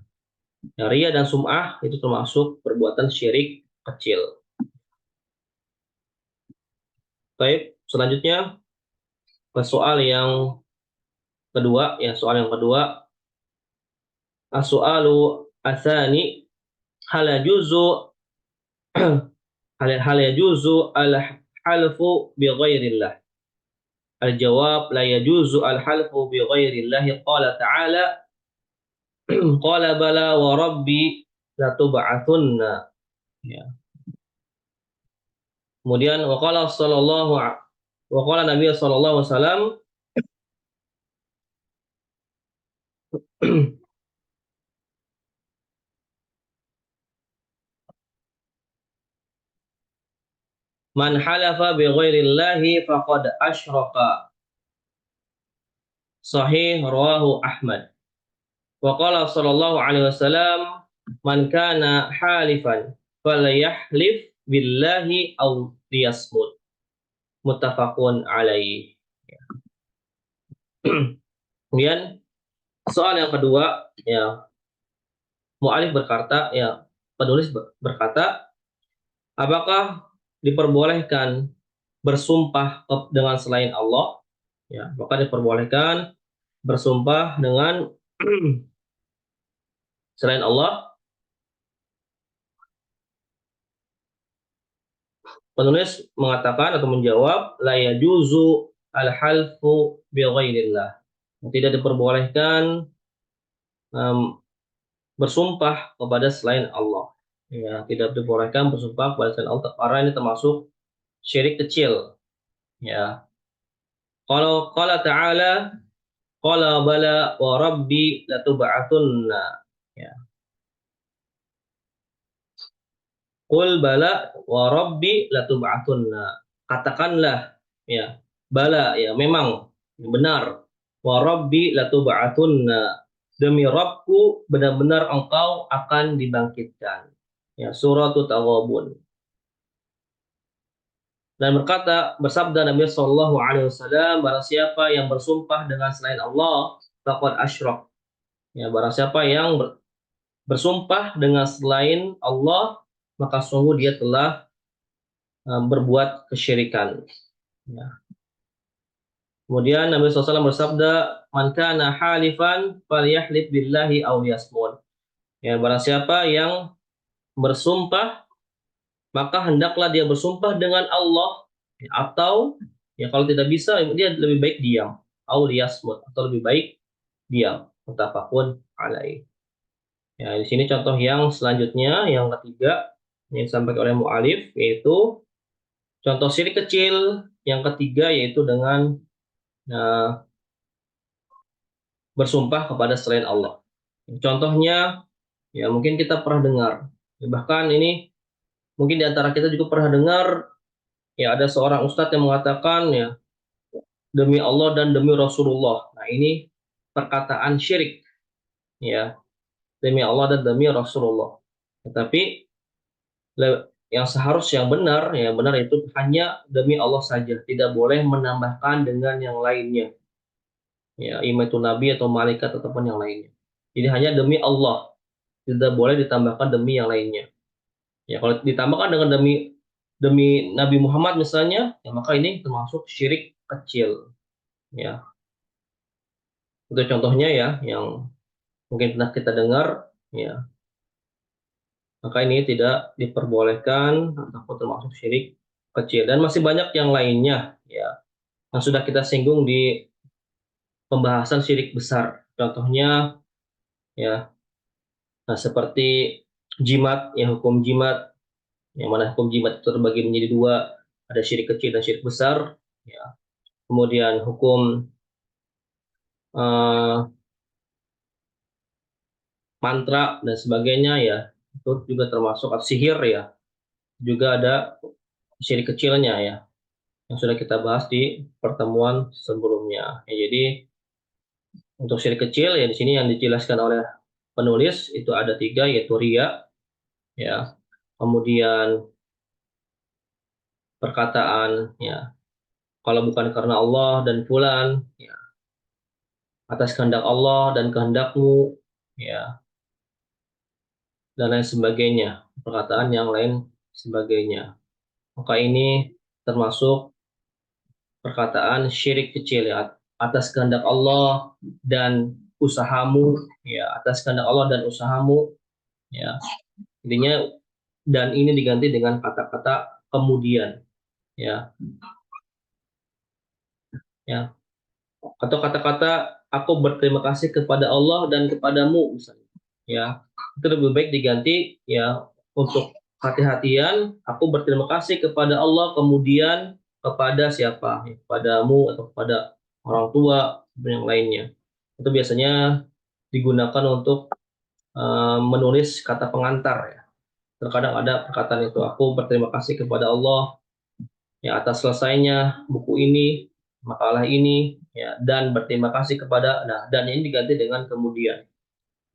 [SPEAKER 1] Nah, riya dan sum'ah itu termasuk perbuatan syirik kecil. Baik, selanjutnya ke soal yang kedua, ya, soal yang kedua. As-soalu atsani, hal yajuzu hal yajuzu al-halfu bi ghairillah. Al-jawab la yajuzu al-halfu bi ghairillah. Qala ta'ala qala bala wa rabbi latub'atsunna, ya. Kemudian wa qala Nabi sallallahu alaihi wasallam Man halafa bi ghairillahi faqad asyraka. Sahih rawahu Ahmad. Wa qala sallallahu alaihi wasallam, man kana halifan falyahlif billahi aw liyasmut. Muttafaqun alaih. Kemudian soal yang kedua, ya, mu'alif berkata, ya, penulis berkata, apakah diperbolehkan bersumpah dengan selain Allah? Ya, maka diperbolehkan bersumpah dengan selain Allah. Penulis mengatakan atau menjawab, la yajuzu al-halfu bi ghairillah. Tidak diperbolehkan bersumpah kepada selain Allah. Ya, tidak diperbolehkan bersumpah kepada selain Allah karena ini termasuk syirik kecil. Ya. Kalau qala ta'ala, qala bala wa rabbi latub'atunna. Ya. Qul bala wa rabbi latub'atunna. Katakanlah, ya, bala, ya, memang benar. Wa rabbi latub'atunna. Demi Rabbku, benar-benar engkau akan dibangkitkan. Ya, surat At-Taghabun. Dan bersabda Nabi Shallallahu Alaihi Wasallam, barang siapa yang bersumpah dengan selain Allah, faqad asyrak. Ya, barang siapa yang bersumpah dengan selain Allah, maka sungguh dia telah berbuat kesyirikan. Ya. Kemudian Nabi SAW bersabda, man kana halifan falyahlif billahi aw liyasmut. Ya, barang siapa yang bersumpah, maka hendaklah dia bersumpah dengan Allah, atau ya kalau tidak bisa dia lebih baik diam, aw liyasmut, atau lebih baik diam. Muttafaqun alaih. Ya, di sini contoh yang selanjutnya, yang ketiga yang disampaikan oleh mu'alif, yaitu contoh syirik kecil yang ketiga, yaitu dengan bersumpah kepada selain Allah. Contohnya, ya mungkin kita pernah dengar, ya, bahkan ini mungkin di antara kita juga pernah dengar, ya, ada seorang ustadz yang mengatakan, ya, demi Allah dan demi Rasulullah. Nah, ini perkataan syirik, ya, demi Allah dan demi Rasulullah. Tetapi yang seharusnya yang benar itu hanya demi Allah saja, tidak boleh menambahkan dengan yang lainnya. Ya, ima itu nabi atau malaikat ataupun yang lainnya. Jadi hanya demi Allah, tidak boleh ditambahkan demi yang lainnya. Ya, kalau ditambahkan dengan demi Nabi Muhammad misalnya, ya maka ini termasuk syirik kecil. Ya, itu contohnya, ya, yang mungkin pernah kita dengar. Ya, maka ini tidak diperbolehkan ataupun termasuk syirik kecil. Dan masih banyak yang lainnya, ya, yang sudah kita singgung di pembahasan syirik besar. Contohnya, ya, nah, seperti jimat, ya, hukum jimat, yang mana hukum jimat itu terbagi menjadi dua, ada syirik kecil dan syirik besar. Ya. Kemudian hukum mantra dan sebagainya, ya, itu juga termasuk sihir, ya, juga ada syirik kecilnya, ya, yang sudah kita bahas di pertemuan sebelumnya. Ya, jadi untuk syirik kecil, ya, di sini yang dijelaskan oleh penulis itu ada 3, yaitu riya, ya, kemudian perkataan, ya, kalau bukan karena Allah dan fulan, ya, atas kehendak Allah dan kehendakmu, ya, dan lain sebagainya, perkataan yang lain sebagainya. Maka ini termasuk perkataan syirik kecil, ya, atas kehendak Allah dan usahamu, ya, atas kehendak Allah dan usahamu, ya, intinya, dan ini diganti dengan kata-kata kemudian, ya, ya, atau kata-kata aku berterima kasih kepada Allah dan kepadamu misalnya, ya, itu lebih baik diganti, ya, untuk hati-hatian, aku berterima kasih kepada Allah, kemudian kepada siapa, ya, kepadamu atau kepada orang tua dan yang lainnya. Itu biasanya digunakan untuk menulis kata pengantar, ya. Terkadang ada perkataan itu, aku berterima kasih kepada Allah ya atas selesainya buku ini, makalah ini, ya, dan berterima kasih kepada, nah, dan ini diganti dengan kemudian.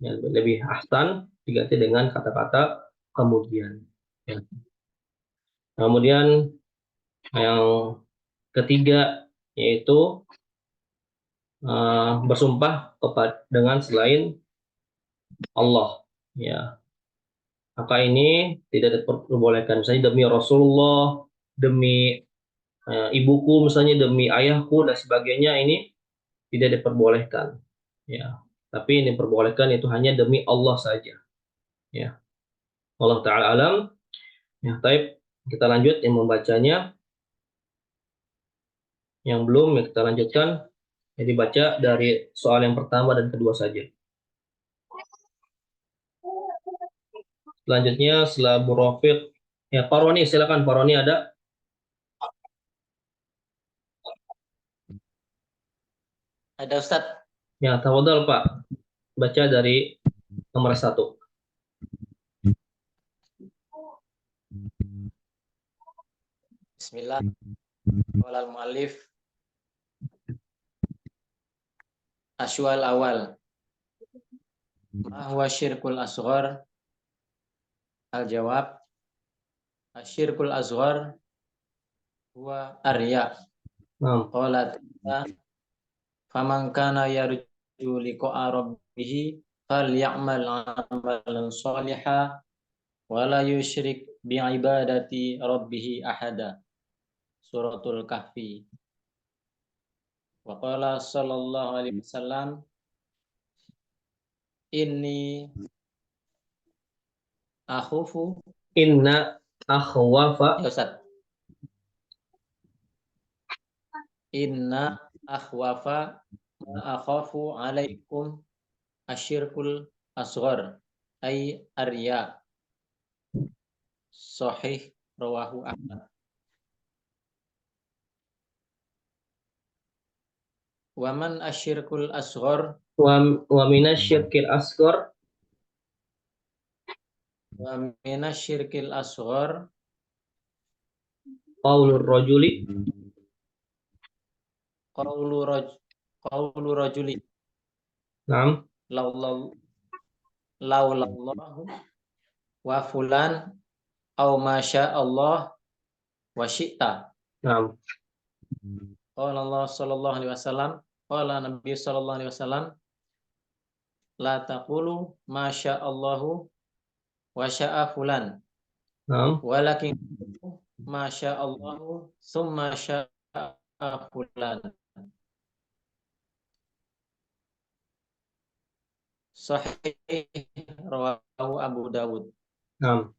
[SPEAKER 1] Ya, lebih ahsan diganti dengan kata-kata kemudian. Ya. Kemudian yang ketiga yaitu bersumpah dengan selain Allah. Ya, maka ini tidak diperbolehkan. Misalnya demi Rasulullah, demi ibuku, misalnya demi ayahku dan sebagainya, ini tidak diperbolehkan. Ya, tapi yang diperbolehkan itu hanya demi Allah saja. Ya, Allah Taala alam. Ya, taib, kita lanjut yang membacanya. Yang belum, ya kita lanjutkan. Jadi baca dari soal yang pertama dan kedua saja. Selanjutnya setelah Bu Rafiq, ya Pak Roni, silakan Pak Roni ada.
[SPEAKER 3] Ada Ustaz.
[SPEAKER 1] Ya, tafadhol Pak. Baca dari nomor 1.
[SPEAKER 3] Bismillah. Qala al-muallif asywal awal. Ma huwa syirkul asghar? Al-jawab asyirkul asghar huwa arya.
[SPEAKER 1] Nah,
[SPEAKER 3] Qala ta'ala faman kana yarju liqa'a rabbih falyamal 'amalan shalihan wa la yusyrik bi'ibadati rabbih ahada. Suratul Kahfi. Wa qala sallallahu alaihi wasallam inni akhufu
[SPEAKER 1] inna akhwafa.
[SPEAKER 3] ya Ustaz. Inna akhwafa ma akhafu alaikum asyirkul asghar ay arya. Sahih rawahu Ahmad. Wa man asyirkul asghar?
[SPEAKER 1] Wa minasyirkil asghar.
[SPEAKER 3] Wa minasyirkil asghar
[SPEAKER 1] Qaulur rajuli.
[SPEAKER 3] Qawlu rajuli.
[SPEAKER 1] Naam.
[SPEAKER 3] Laulallahu wa fulan au masya Allah wa syi'ta.
[SPEAKER 1] Naam.
[SPEAKER 3] Qala Allah sallallahu alaihi wasallam, qala Nabi sallallahu alaihi wasallam, la taqulu masya Allahu wa sya'a fulan,
[SPEAKER 1] Naam.
[SPEAKER 3] walakin masya Allahu summa sya'a fulan. Sahih rawahu Abu Dawud.
[SPEAKER 1] Naam.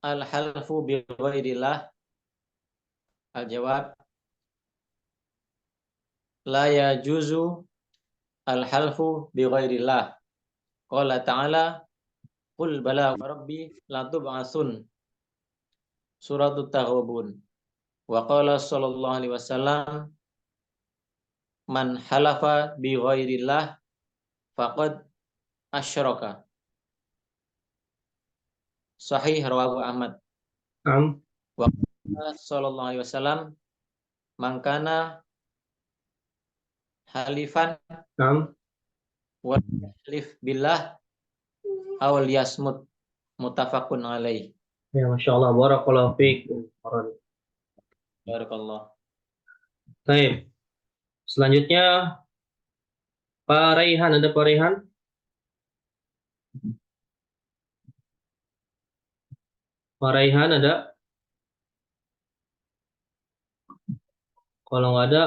[SPEAKER 3] Al-halfu bi ghairillah. Al-jawab la yajuzu al-halfu bi ghairillah. Qala ta'ala qul bala wa rabbi la tub'asun. Suratut Taghabun. Wa qala sallallahu alaihi wasallam man halafa bi ghairillah faqad asyraka. Sahih rawahu Ahmad.
[SPEAKER 1] Naam.
[SPEAKER 3] Wa qala sallallahu alaihi wasallam man kana halifan
[SPEAKER 1] Naam.
[SPEAKER 3] wa halif billah aw liyasmut. Muttafaqun alaih.
[SPEAKER 1] Ya, Masya Allah. Barakallahu fiik.
[SPEAKER 3] Barakallah.
[SPEAKER 1] Baik. Selanjutnya Pak Raihan, ada Pak Raihan? Pak Raihan ada? Kalau nggak ada,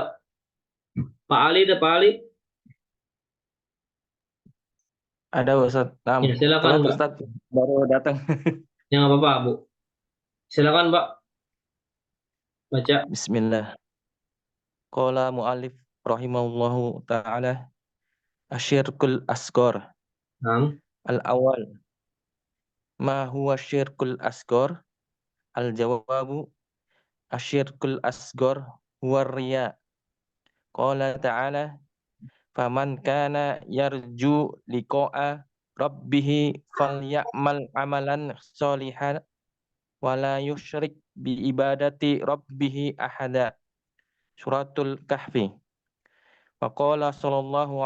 [SPEAKER 1] Pak Ali, ada Pak Ali?
[SPEAKER 6] Ada Ustaz. Nah,
[SPEAKER 1] Ya, silakan
[SPEAKER 6] telat
[SPEAKER 1] Mbak.
[SPEAKER 6] Ustaz, baru datang.
[SPEAKER 1] Ya, nggak apa-apa, Bu. Silakan Mbak. Baca.
[SPEAKER 6] Bismillah. Qala mu'allif rahimahullahu ta'ala asyirkul asghar.
[SPEAKER 1] Naam.
[SPEAKER 6] Al-awwal. Ma huwa syirkul asghar? Al-jawabu asyirkul asghar huwa riya. Qala ta'ala faman kana yarju liqa'a rabbih falyamal amalan sholihan wa la yusyrik bi ibadati rabbih ahada. Suratul Kahfi. Wa qala sallallahu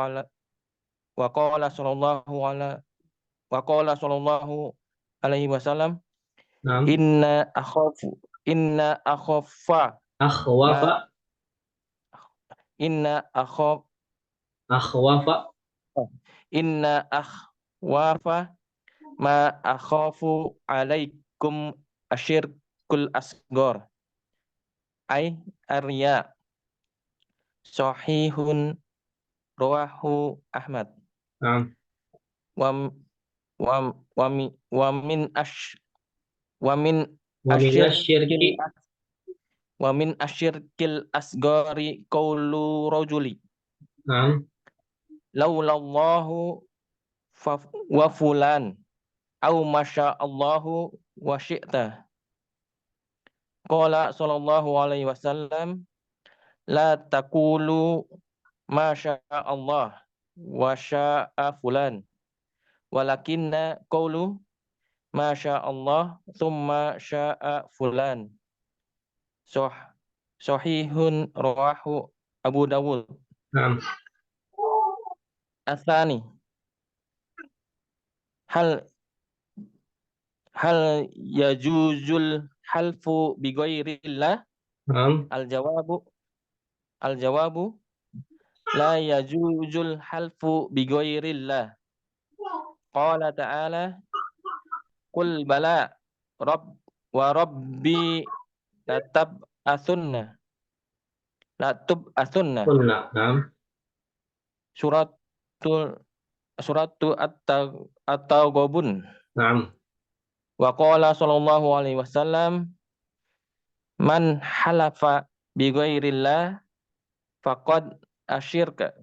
[SPEAKER 6] alaihi wasallam,
[SPEAKER 1] Naam.
[SPEAKER 6] inna akhafa
[SPEAKER 1] Akhwafa.
[SPEAKER 6] ma inna akhaf
[SPEAKER 1] Akhwafa.
[SPEAKER 6] inna akhwafa ma akhafu alaikum asyirkul asgor ay arya. Sahihun rawahu Ahmad.
[SPEAKER 1] Naam.
[SPEAKER 6] wa wa wa mi- wa min ash wa min
[SPEAKER 1] Wa minasyirki.
[SPEAKER 6] wa min asyirkil asgari qaulu rajuli
[SPEAKER 1] Naam.
[SPEAKER 6] laulallahu wa fulan au masya Allahu wa syi'ta. Qala sallallahu alaihi wasallam, la taqulu masya Allah wa sya'a fulan, walakinna qawlu masya Allah thumma sya'a fulan. Sahihun rawahu Abu Dawud.
[SPEAKER 1] Naam.
[SPEAKER 6] Asani, hal yajuzul halfu bi ghairillah?
[SPEAKER 1] Naam.
[SPEAKER 6] Al-jawabu la yajuzul halfu bi ghairillah. Qala ta'ala, qul bala wa rabbi latub'atsunna.
[SPEAKER 1] Kunna. Naam.
[SPEAKER 6] Suratu at-taghabun.
[SPEAKER 1] Naam.
[SPEAKER 6] Wa qala sallallahu alaihi wasallam, man halafa bi ghairillah faqad asyraka.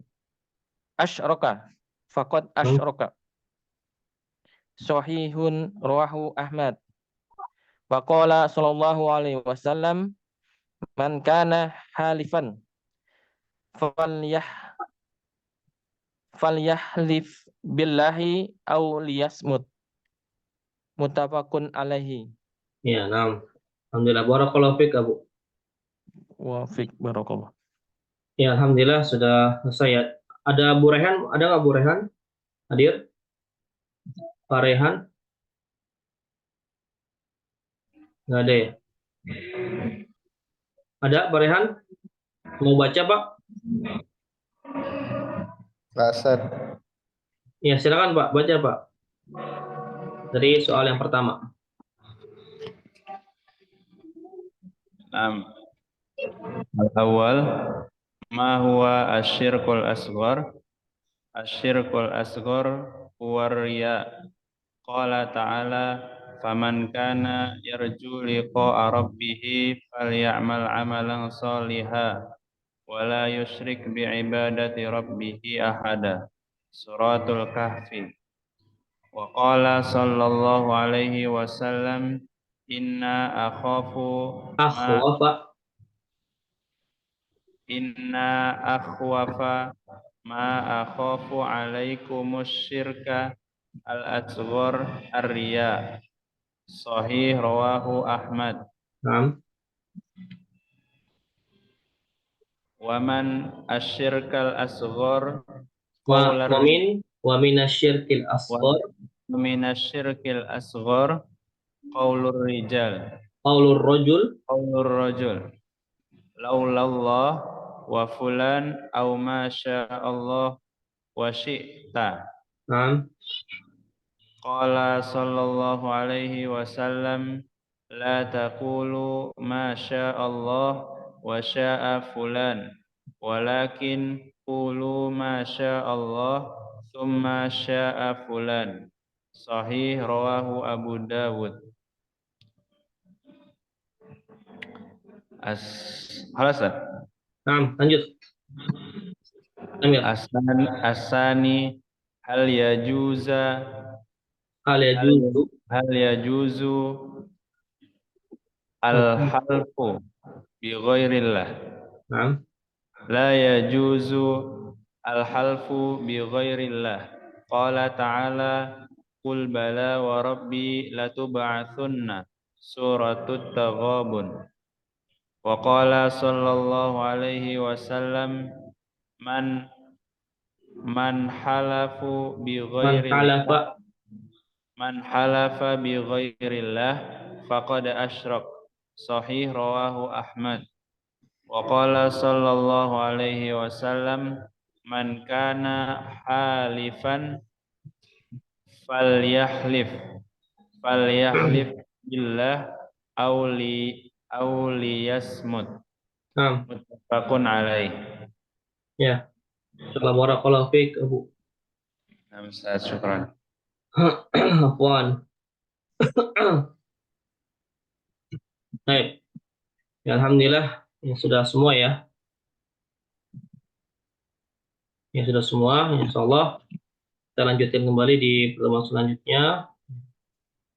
[SPEAKER 6] Sahihun rawahu Ahmad. Wa qala sallallahu alaihi wasallam, man kana halifan falyahlif billahi aw liyasmut. Muttafaqun alaihi.
[SPEAKER 1] Ya, naam. Alhamdulillah. Barakallahu fiik, Abu.
[SPEAKER 6] Wa fiik barakallah.
[SPEAKER 1] Ya, alhamdulillah sudah selesai ya. Ada Bu Rehan? Ada nggak Bu Rehan? Hadir? Pak Rehan? Nggak ada ya? Ada Pak Rehan? Mau baca, Pak?
[SPEAKER 2] Ustaz.
[SPEAKER 1] Ya, silakan Pak. Baca, Pak. Dari soal yang pertama.
[SPEAKER 7] Al-awwal, ma huwa asyirkul asghar? Asyirkul asghar huwa riya. Qala ta'ala, faman kana yarju liqa'a rabbih falyamal amalan shalihan wa la yusyrik bi'ibadati rabbih ahada. Suratul Kahfi. Wa qala sallallahu alaihi wasallam, inna akhafu akhwafa ma akhafu alaikumus syirka al-asghar ar-riya. Sahih rawahu Ahmad.
[SPEAKER 1] Naam.
[SPEAKER 7] Wa man asyirkal asghar
[SPEAKER 1] Wa minasyirkil asghar
[SPEAKER 7] minasyirkil asghar qaulur rijal
[SPEAKER 1] qaulur
[SPEAKER 7] rajul laulallah wa fulan au ma Allah wa syi'ta.
[SPEAKER 1] Naam.
[SPEAKER 7] Qala sallallahu alaihi wasallam, la taqulu ma Allah wa sya'a fulan, walakin qulu ma Allah thumma sya'a fulan. Sahih rawahu Abu Dawud. Halasan.
[SPEAKER 1] Naam, lanjut. Amir.
[SPEAKER 7] Asani hal yajuza
[SPEAKER 1] Hal
[SPEAKER 7] yajuzu al-halfu bi ghairillah.
[SPEAKER 1] Naam.
[SPEAKER 7] La yajuzu al-halfu bi ghairillah. Qala ta'ala, qul bala wa rabbi latub'atsunna. Suratul Taghabun. Wa qala sallallahu alaihi wasallam man halafu bi ghairillah faqad asyrak. Sahih rawahu Ahmad. Wa qala sallallahu alaihi wasallam man kana halifan falyahlif billah aw liyasmut. Muttafaqun alaih.
[SPEAKER 1] Ya. Salam barakallahu fiik, Abu.
[SPEAKER 7] Ustaz, syukran.
[SPEAKER 1] Afwan. Baik. Ya, alhamdulillah ya sudah semua ya. Ya sudah semua, insyaallah kita lanjutkan kembali di pertemuan selanjutnya.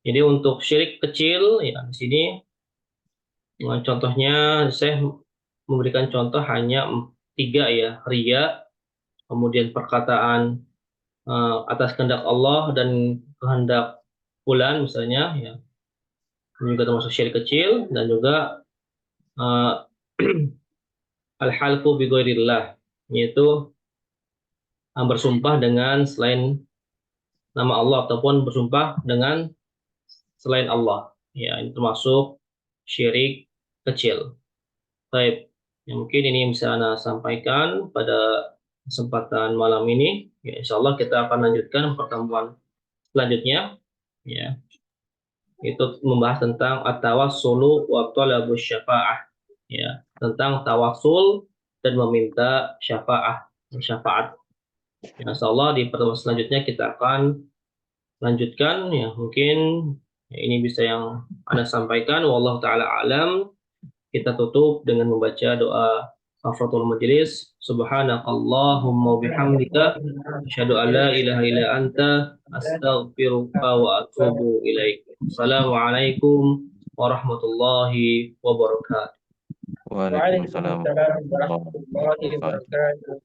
[SPEAKER 1] Jadi untuk syirik kecil ya di sini contohnya saya memberikan contoh hanya 3 ya, riya, kemudian perkataan atas kehendak Allah dan kehendak fulan misalnya ya. Ini juga termasuk syirik kecil dan juga al-halfu bi ghairillah, yaitu bersumpah dengan selain nama Allah ataupun bersumpah dengan selain Allah. Ya, ini termasuk syirik kecil. Baik, ya, mungkin ini bisa Anda sampaikan pada kesempatan malam ini. Ya, insya Allah kita akan lanjutkan pertemuan selanjutnya. Ya, itu membahas tentang at-tawassulu wa talabus syafa'ah. Ya, tentang tawassul dan meminta syafaat. Ya, insya Allah di pertemuan selanjutnya kita akan lanjutkan. Ya, mungkin ya, ini bisa yang Anda sampaikan. Wallahu ta'ala alam. Kita tutup dengan membaca doa kafaratul majelis. Subhanakallahumma bihamdika asyhadu an la ilaha illa anta astaghfiruka wa atubu ilaik. Assalamualaikum warahmatullahi wabarakatuh.
[SPEAKER 6] Waalaikumsalam warahmatullahi wabarakatuh.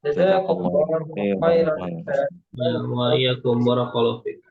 [SPEAKER 3] Jazakallahu khairan.
[SPEAKER 1] Wa iyyakum barakallahu fiik.